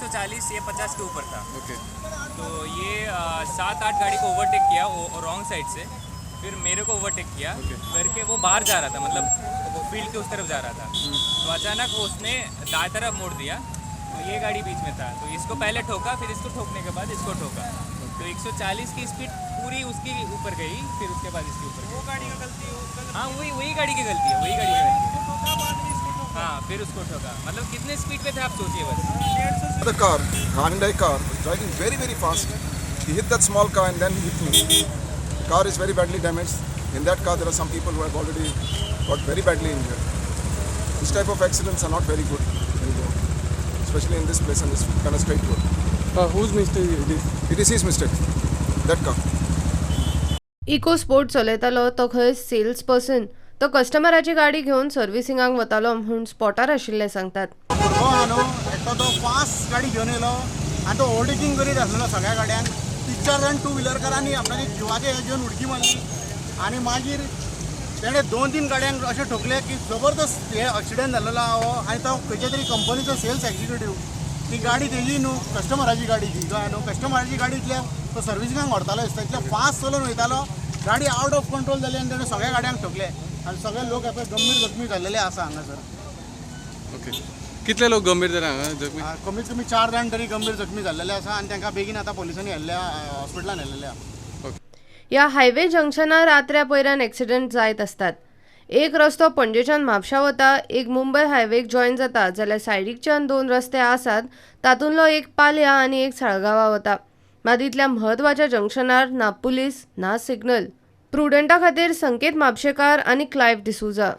140 ये 50 के ऊपर था। ओके। तो ये 7-8 गाड़ी को ओवरटेक किया रॉन्ग साइड से, फिर मेरे को ओवरटेक किया करके वो बाहर जा रहा था, मतलब वो फील्ड के उस तरफ जा रहा था। तो अचानक वो उसने दाएं तरफ मोड़ दिया, तो ये गाड़ी बीच में था, तो इसको पहले ठोका, फिर इसको ठोकने के बाद इसको ठोका। तो 140 की स्पीड पूरी उसकी ऊपर गई, फिर उसके बाद इसके ऊपर गई। वो गाड़ी की गलती है? हाँ, वही गाड़ी की गलती है, वही गाड़ी की गलती है। हाँ, फिर उसको ठोका। मतलब कितने स्पीड पे थे आप सोचिए बस। The car, Hyundai car, was driving very, very fast. He hit that small car and then he hit me. The car is very badly damaged. In that car, there are some people who have already got very badly injured. This type of accidents are not very good anymore, especially in this place and this kind of straight road. whose mistake it is? It is his mistake. That car. EcoSport चलयतालो तो खंय cells person तो कस्टमराची गाडी घेवन सर्व्हिसिंगाक वतालो म्हूण स्पॉटार आशिल्ले सांगतात. भुरगो आहा न्हू, एकटो तो फास्ट गाडी घेवन येयलो आनी तो ओव्हरटेकिंग करीत आसलेलो सगळ्या गाड्यांक. 3-4 जाण टू व्हिलरकारांनी आपणाची जिवाचे हे घेवन उडकी मारली आनी मागीर तेणें 2-3 गाड्यांक अशें ठोकले की जबरदस्त हे एक्सिडेंट जाल्लो आहो. आनी तो खंयच्या तरी कंपनीचो सेल्स एक्झिक्युटीव. ती गाडी तेजी न्हू, कस्टमराची गाडी ती कळ्ळें न्हू. कस्टमराची गाडी इतल्या तो सर्व्हिसिंगाक व्हरतालो दिसता, इतल्या फास्ट चलोवन वयतालो, गाडी आउट ऑफ कंट्रोल जाली आनी तेणें सगळ्या गाड्यांक ठोकले आनी सगळे लोक हे पळय गंभीर जखमी जाल्लेले आसा हांगासर. ओके. कितले लोक गंभीर जाला हांगा जखमी? कमीत कमी 4 जाण तरी गंभीर जखमी झालेले आसा आनी तांकां बेगीन आतां पोलिसांनी हॉस्पिटलान व्हेल्लेले आहा. ह्या हायवे जंक्शनार रात्र्या पयरान एक्सिडेंट जायत असतात. एक रस्तो पणजेच्यान म्हापशा वता, एक मुंबय हायवेक जॉयन जाता, जाल्यार सायडीकच्यान 2 रस्ते आसात, तातूंतलो एक पालया आनी एक साळगांवां वता. मात इतल्या म्हत्वाच्या जंक्शनार ना पुलीस ना सिग्नल. प्रुडंटा खातीर संकेत म्हापशेकार आनी क्लायव्ह डिसूजा.